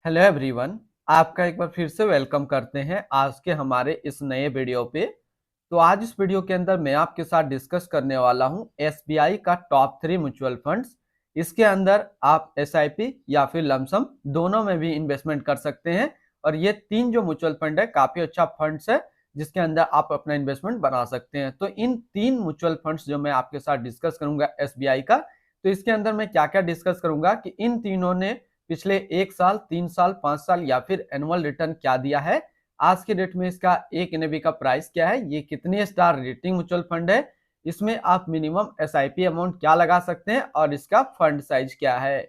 Hello everyone. आपका एक बार फिर से वेलकम करते हैं आज के हमारे इस नए वीडियो पे। तो आज इस वीडियो के अंदर मैं आपके साथ डिस्कस करने वाला हूं एसबीआई का टॉप 3 म्यूचुअल फंड्स। इसके अंदर आप एसआईपी या फिर लमसम दोनों में भी इन्वेस्टमेंट कर सकते हैं। और ये तीन जो म्यूचुअल फंड है काफी अच्छा फंड्स है जिसके अंदर आप अपना इन्वेस्टमेंट बना सकते हैं। तो इन तीन म्यूचुअल फंड्स जो मैं आपके साथ डिस्कस करूंगा एसबीआई का, तो इसके अंदर मैं क्या क्या डिस्कस करूंगा कि इन तीनों ने पिछले 1 साल, 3 साल, 5 साल या फिर एनुअल रिटर्न क्या दिया है, आज के डेट में इसका एक एनएवी का प्राइस क्या है, ये कितने स्टार रेटिंग म्यूचुअल फंड है, इसमें आप मिनिमम एसआईपी अमाउंट क्या लगा सकते हैं और इसका फंड साइज क्या है।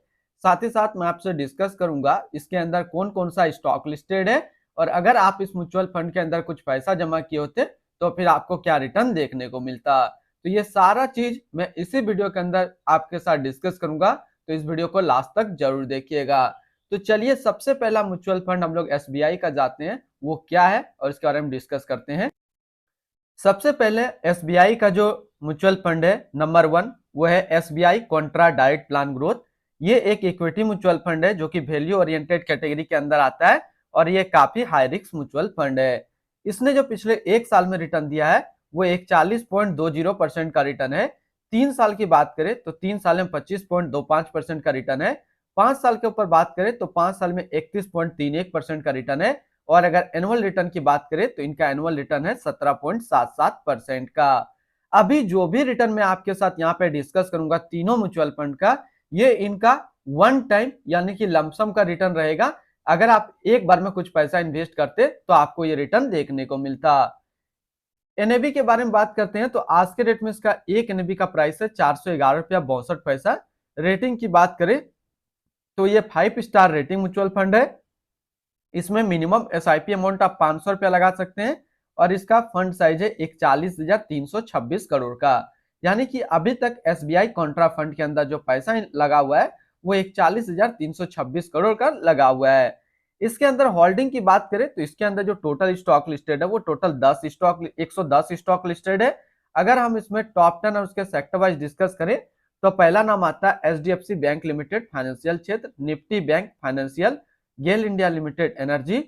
साथ ही साथ मैं आपसे डिस्कस करूंगा इसके अंदर कौन कौन सा स्टॉक लिस्टेड है और अगर आप इस म्यूचुअल फंड के अंदर कुछ पैसा जमा किए होते तो फिर आपको क्या रिटर्न देखने को मिलता। तो ये सारा चीज मैं इसी वीडियो के अंदर आपके साथ डिस्कस करूंगा, तो इस वीडियो को लास्ट तक जरूर देखिएगा। तो चलिए सबसे पहला म्यूचुअल फंड हम लोग एसबीआई का जाते हैं, वो क्या है और इसके बारे में डिस्कस करते हैं। सबसे पहले एसबीआई का जो म्यूचुअल फंड है नंबर 1, वो है SBI Contra direct plan growth. ये एक इक्विटी म्यूचुअल फंड है जो कि वैल्यू ओरिएंटेड कैटेगरी के अंदर आता है और ये काफी हाई रिस्क म्यूचुअल फंड है। इसने जो पिछले 1 साल में रिटर्न दिया है वो 41.20% का रिटर्न है। 3 साल की बात करें तो 3 साल में 25.25% का रिटर्न है। 5 साल के ऊपर बात करें तो 5 साल में 31.31% का रिटर्न है। और अगर एनुअल रिटर्न की बात करें तो इनका एनुअल रिटर्न है 17.77% का। अभी जो भी रिटर्न मैं आपके साथ यहाँ पे डिस्कस करूंगा तीनों म्यूचुअल फंड का, ये इनका वन टाइम यानी कि लमसम का रिटर्न रहेगा। अगर आप एक बार में कुछ पैसा इन्वेस्ट करते तो आपको ये रिटर्न देखने को मिलता। एनएबी के बारे में बात करते हैं तो आज के डेट में इसका एक एनएबी का प्राइस है 411 रुपया 62 पैसा। रेटिंग की बात करें तो ये 5 स्टार रेटिंग म्यूचुअल फंड है। इसमें मिनिमम एसआईपी अमाउंट आप 500 रुपया लगा सकते हैं और इसका फंड साइज है 41,326 करोड़ का। यानी कि अभी तक एसबीआई कॉन्ट्रा फंड के अंदर जो पैसा लगा हुआ है वो 41,326 करोड़ का लगा हुआ है। इसके अंदर होल्डिंग की बात करें तो इसके अंदर जो टोटल स्टॉक लिस्टेड है वो टोटल 110 स्टॉक लिस्टेड है। अगर हम इसमें टॉप 10 और उसके सेक्टर वाइज डिस्कस करें तो पहला नाम आता है एचडीएफसी बैंक लिमिटेड फाइनेंशियल क्षेत्र, Nifty bank financial, GAIL India limited energy,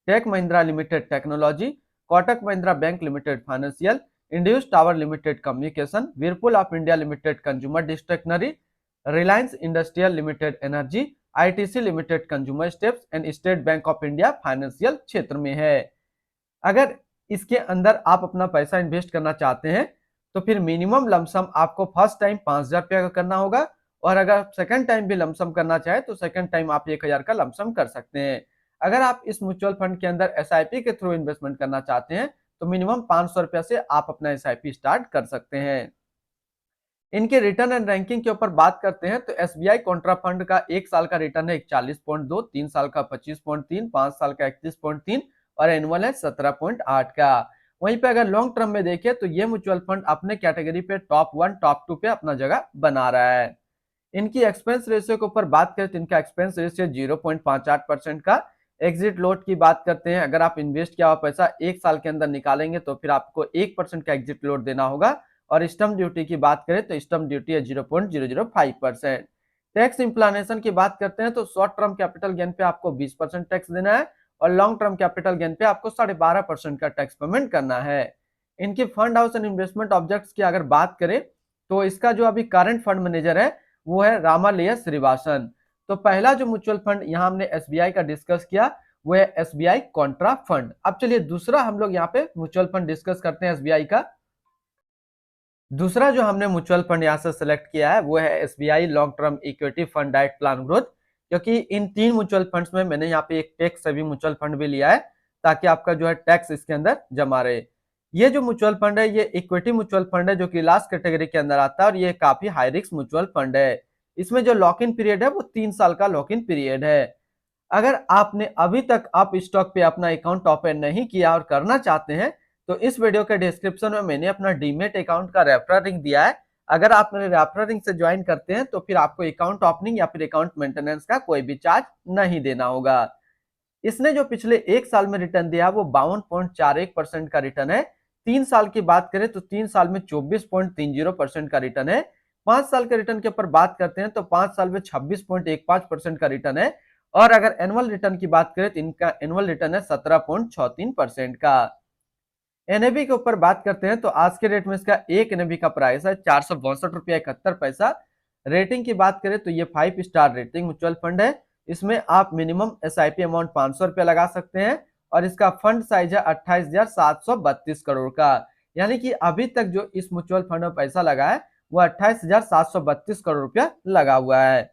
Tech Mahindra limited technology, Kotak Mahindra bank limited financial, Indus tower limited communication, Whirlpool of India limited consumer discretionary, Reliance industrial limited energy, ITC limited consumer staples and State Bank of India financial क्षेत्र में है। अगर इसके अंदर आप अपना पैसा invest करना चाहते हैं तो फिर मिनिमम लमसम आपको फर्स्ट टाइम 5,000 रुपया का करना होगा और अगर सेकंड टाइम भी लमसम करना चाहे तो सेकंड टाइम आप 1,000 का लमसम कर सकते हैं। अगर आप इस म्यूचुअल फंड के अंदर एसआईपी के थ्रू इन्वेस्टमेंट करना चाहते हैं तो मिनिमम 500 रुपया से आप अपना एसआईपी स्टार्ट कर सकते हैं। इनके रिटर्न एंड रैंकिंग के ऊपर बात करते हैं तो एसबीआई कॉन्ट्रा फंड का 1 साल का रिटर्न है 41.2, 3 साल का 25.3, 5 साल का 31.3 और एनुअल है 17.8 का। वहीं पे अगर लॉन्ग टर्म में देखें तो ये म्यूचुअल फंड अपने कैटेगरी पे टॉप 1 टॉप 2 पे अपना जगह बना रहा है। इनकी एक्सपेंस रेशियो के ऊपर बात करें तो इनका एक्सपेंस रेशियो 0.58% का। एग्जिट लोड की बात करते हैं, अगर आप इन्वेस्ट किया हुआ पैसा 1 साल के अंदर निकालेंगे तो फिर आपको 1% का एग्जिट लोड देना होगा। और स्टम्प ड्यूटी की बात करें तो स्टम्प ड्यूटी है 0.005%। टैक्स इंप्लानेशन की बात करते हैं तो शॉर्ट टर्म कैपिटल गेन पे आपको 20% टैक्स देना है और लॉन्ग टर्म कैपिटल गेन पे आपको 12.5% का टैक्स पेमेंट करना है। इनके fund house and investment objects की अगर बात करें तो इसका जो अभी करंट फंड मैनेजर है वो है रामालय श्रीवासन। तो पहला जो म्यूचुअल फंड यहाँ हमने एसबीआई का डिस्कस किया वो है एसबीआई कॉन्ट्रा फंड। अब चलिए दूसरा हम लोग यहाँ पे म्यूचुअल फंड डिस्कस करते हैं एसबीआई का। दूसरा जो हमने म्यूचुअल फंड यहाँ से सिलेक्ट किया है वो है SBI long term equity fund direct plan growth. क्योंकि इन तीन म्यूचुअल फंड्स में मैंने यहाँ पे एक टैक्स सेविंग म्यूचुअल फंड भी लिया है ताकि आपका जो है टैक्स इसके अंदर जमा रहे। ये जो म्यूचुअल फंड है ये इक्विटी म्यूचुअल फंड है जो कि लास्ट कैटेगरी के अंदर आता है और ये काफी हाई रिस्क म्यूचुअल फंड है। इसमें जो लॉक इन पीरियड है वो 3 साल का लॉक इन पीरियड है। अगर आपने अभी तक आप स्टॉक पे अपना अकाउंट ओपन नहीं किया और करना चाहते हैं तो इस वीडियो के डिस्क्रिप्शन में मैंने अपना डीमेट अकाउंट का रेफरल लिंक दिया है। अगर आप मेरे रेफरल लिंक से ज्वाइन करते हैं तो फिर आपको अकाउंट ओपनिंग या फिर अकाउंट मेंटेनेंस का कोई भी चार्ज नहीं देना होगा। इसने जो पिछले 1 साल में रिटर्न दिया वो 52.41% का रिटर्न है। 3 साल की बात करें तो 3 साल में 24.30% का रिटर्न है। 5 साल के रिटर्न के ऊपर बात करते हैं तो 5 साल में 26.15% का रिटर्न है और अगर एनुअल रिटर्न की बात करें तो इनका एनुअल रिटर्न है 17.63% का। एनएबी के ऊपर बात करते हैं तो आज के रेट में इसका एक एनएबी का प्राइस है 462.71 रुपया। रेटिंग की बात करें तो ये 5 स्टार रेटिंग म्यूचुअल फंड है। इसमें आप मिनिमम एसआईपी अमाउंट 500 रुपया लगा सकते हैं और इसका फंड साइज है 28,732 करोड़ का। यानी कि अभी तक जो इस म्यूचुअल फंड में पैसा लगा है वो 28,732 करोड़ रुपया लगा हुआ है।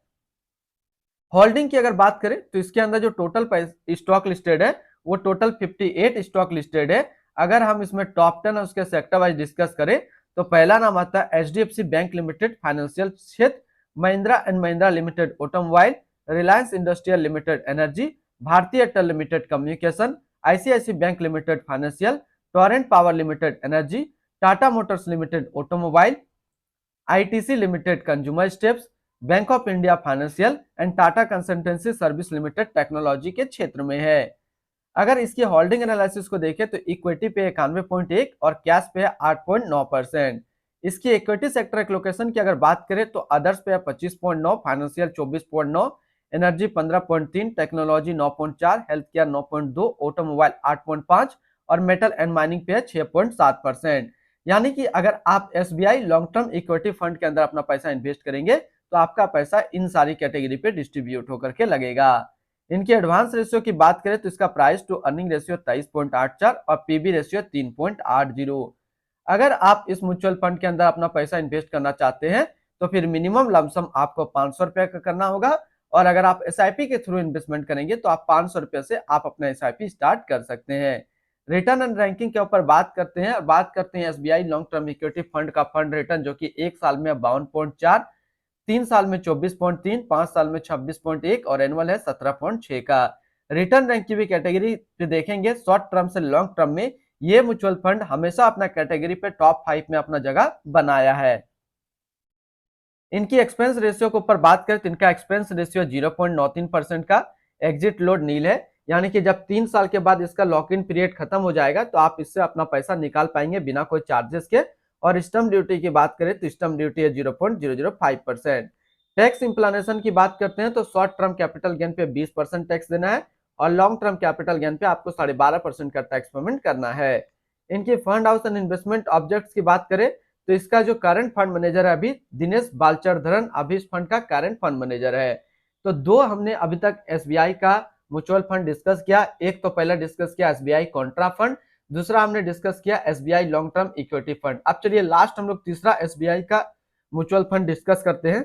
होल्डिंग की अगर बात करें तो इसके अंदर जो टोटल स्टॉक लिस्टेड है वो टोटल 58 स्टॉक लिस्टेड है। अगर हम इसमें टॉप 10 और उसके सेक्टर वाइज डिस्कस करें तो पहला नाम आता है एचडीएफसी बैंक लिमिटेड फाइनेंशियल क्षेत्र, Mahindra and Mahindra limited automobile, Reliance industrial limited energy, Bharti Airtel limited communication, ICICI bank limited financial, Torrent power limited energy, Tata Motors limited automobile, ITC limited consumer staples, bank of India financial and Tata Consultancy service limited technology के क्षेत्र में है। अगर इसकी holding analysis को देखें तो equity पे 91.1 और कैश पे 8.9%। इसकी इक्विटी सेक्टर एलोकेशन की अगर बात करें तो अदर्स पे 25.9, financial 24.9, energy 15.3, technology 9.4, health care 9.2, automobile 8.5 और मेटल एंड माइनिंग पे 6.7%। यानी कि अगर आप SBI long term equity fund के अंदर अपना पैसा इन्वेस्ट करेंगे तो आपका पैसा इन सारी कैटेगरी पे डिस्ट्रीब्यूट होकर के लगेगा। इनकी एडवांस रेशियो की बात करें तो इसका प्राइस टू अर्निंग रेशियो 23.84 और पीबी रेशियो 3.80। अगर आप इस म्यूचुअल फंड के अंदर अपना पैसा इन्वेस्ट करना चाहते हैं तो फिर मिनिमम लमसम आपको 500 रुपया का करना होगा और अगर आप एसआईपी के थ्रू इन्वेस्टमेंट करेंगे तो आप 500 रुपये से आप अपना एसआईपी स्टार्ट कर सकते हैं। रिटर्न एंड रैंकिंग के ऊपर बात करते हैं और बात करते हैं SBI long term equity fund का फंड रिटर्न जो कि एक साल में 52.4, 3 साल में 24.3, 5 साल में 26.1 और एनुअल है 17.6 का। रिटर्न रैंक की भी कैटेगरी पे देखेंगे शॉर्ट टर्म से लॉन्ग टर्म में ये म्यूचुअल फंड हमेशा अपना कैटेगरी पे टॉप 5 में अपना जगह बनाया है। इनकी एक्सपेंस रेशियो के ऊपर बात करें तो इनका एक्सपेंस रेशियो 0.93% का एग्जिट लोड नील है। यानी कि जब 3 साल के बाद इसका लॉक इन पीरियड खत्म हो जाएगा तो आप इससे अपना पैसा निकाल पाएंगे बिना कोई चार्जेस के। और स्टम्प ड्यूटी की बात करें तो स्टम्प ड्यूटी है 0.005%। टैक्स इंप्लानेशन की बात करते हैं तो शॉर्ट टर्म कैपिटल गेन पे 20% टैक्स देना है और लॉन्ग टर्म कैपिटल गेन पे आपको 12.5% का टैक्स पेमेंट करना है। इनकी fund house and investment objects की बात करें तो इसका जो करंट फंड मैनेजर है अभी दिनेश बालचरधरन अभी इस फंड का करंट फंड मैनेजर है। तो दो हमने अभी तक एसबीआई का म्यूचुअल फंड डिस्कस किया। एक तो पहले डिस्कस किया एसबीआई कॉन्ट्रा फंड, दूसरा हमने डिस्कस किया SBI long term equity fund. अब चलिए लास्ट हम लोग तीसरा एसबीआई का म्यूचुअल फंड डिस्कस करते हैं।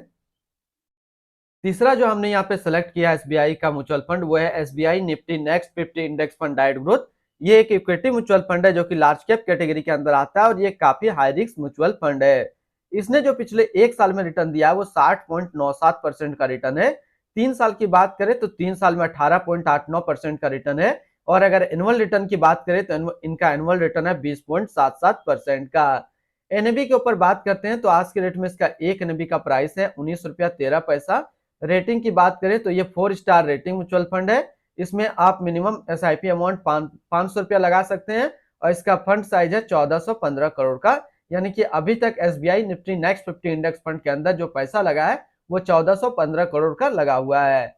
तीसरा जो हमने यहाँ पे सेलेक्ट किया एसबीआई का म्यूचुअल फंड वो है SBI Nifty next 50 index fund diet growth. ये एक इक्विटी म्यूचुअल फंड है जो कि लार्ज कैप कैटेगरी के अंदर आता है और ये काफी हाई रिस्क म्यूचुअल फंड है। इसने जो पिछले एक साल में रिटर्न दिया है वो 60.97% का रिटर्न है। 3 साल की बात करें तो 3 साल में 18.89% का रिटर्न है और अगर एनुअल रिटर्न की बात करें तो इनका एनुअल रिटर्न है 20.77% का। एनएबी के ऊपर बात करते हैं तो आज के रेट में इसका एक एनएबी का प्राइस है 19 रुपया 13 पैसा। रेटिंग की बात करें तो ये 4 स्टार रेटिंग म्यूचुअल फंड है। इसमें आप मिनिमम एसआईपी अमाउंट 500 रुपया लगा सकते हैं और इसका फंड साइज है 1415 करोड़ का। यानी कि अभी तक SBI Nifty next 50 index fund के अंदर जो पैसा लगा है वो 1415 करोड़ का लगा हुआ है।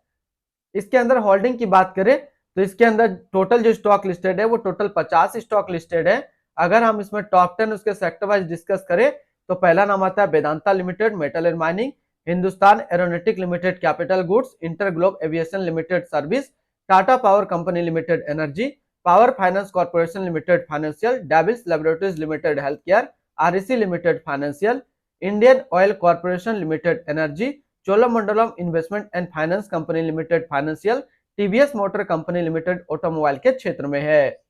इसके अंदर होल्डिंग की बात करें तो इसके अंदर टोटल जो स्टॉक लिस्टेड है वो टोटल 50 स्टॉक लिस्टेड है। अगर हम इसमें टॉप 10 उसके सेक्टर वाइज डिस्कस करें तो पहला नाम आता है Vedanta limited metal and mining, Hindustan aeronautic limited capital goods, inter globe aviation limited service, Tata power company limited energy, power finance corporation limited financial, Divi's laboratories limited health care, REC limited financial, Indian oil corporation limited energy, Cholamandalam investment and finance company limited financial, TVS motor company limited automobile के क्षेत्र में है।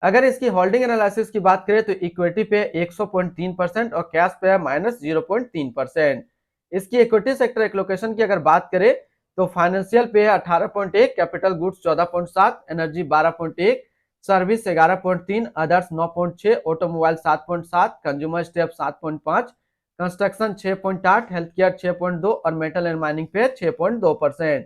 अगर इसकी holding analysis की बात करें तो इक्विटी पे 100.3% और कैश पे है -0.3%। इसकी इक्विटी सेक्टर एलोकेशन की अगर बात करें तो फाइनेंशियल पे है 18.1, capital goods 14.7, energy 12.1, service 11.3, others 9.6, automobile 7.7, consumer step 7.5, construction 6.8, health care 6.2 और मेटल एंड माइनिंग पे 6.2%।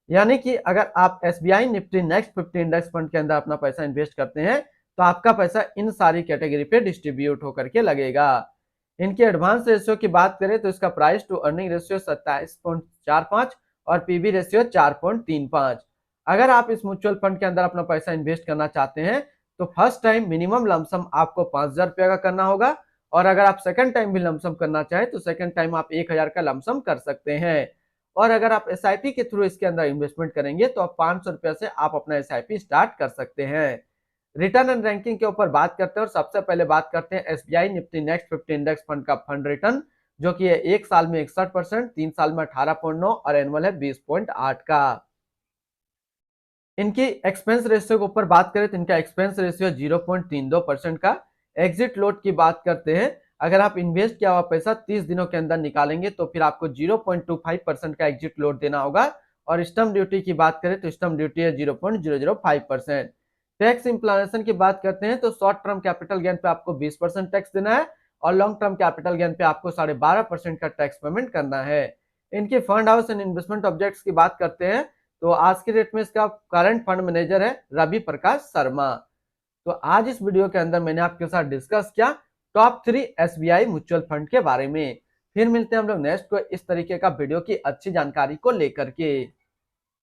यानी कि अगर आप SBI Nifty next 50 index fund के अंदर अपना पैसा इन्वेस्ट करते हैं तो आपका पैसा इन सारी कैटेगरी पे डिस्ट्रीब्यूट होकर के लगेगा। इनके एडवांस रेशियो की बात करें तो इसका प्राइस टू अर्निंग रेशियो 27.45 और पीवी रेशियो 4.35। अगर आप इस म्यूचुअल फंड के अंदर अपना पैसा इन्वेस्ट करना चाहते हैं तो फर्स्ट टाइम मिनिमम लमसम आपको 5,000 रुपया का करना होगा, और अगर आप सेकंड टाइम भी लमसम करना चाहें तो सेकंड टाइम आप 1,000 का लमसम कर सकते हैं। और अगर आप एसआईपी के थ्रू इसके अंदर इन्वेस्टमेंट करेंगे तो आप 500 रुपया से आप अपना एसआईपी स्टार्ट कर सकते हैं। रिटर्न एंड रैंकिंग के ऊपर बात करते हैं और सबसे पहले बात करते हैं SBI Nifty next 50 index fund का फंड रिटर्न, जो कि है 1 साल में 61%, 3 साल में 18.9 और एनुअल है 20.8 का। इनकी एक्सपेंस रेशियो के ऊपर बात करें तो इनका एक्सपेंस रेशियो 0.32% का। एग्जिट लोड की बात करते हैं, अगर आप इन्वेस्ट किया हुआ पैसा 30 दिनों के अंदर निकालेंगे तो फिर आपको 0.25% का एग्जिट लोड देना होगा। और स्टम्प ड्यूटी की बात करें तो स्टम्प ड्यूटी है 0.005%। टैक्स इंप्लानेशन की बात करते हैं तो शॉर्ट टर्म कैपिटल गेन पे आपको 20% टैक्स देना है और लॉन्ग टर्म कैपिटल गेन पे आपको 12.5% का टैक्स पेमेंट करना है। इनके fund house and investment objects की बात करते हैं तो आज की डेट में इसका करंट फंड मैनेजर है रवि प्रकाश शर्मा। तो आज इस वीडियो के अंदर मैंने आपके साथ डिस्कस किया टॉप 3 एसबीआई म्यूचुअल फंड के बारे में। फिर मिलते हैं हम लोग नेक्स्ट को इस तरीके का वीडियो की अच्छी जानकारी को लेकर के।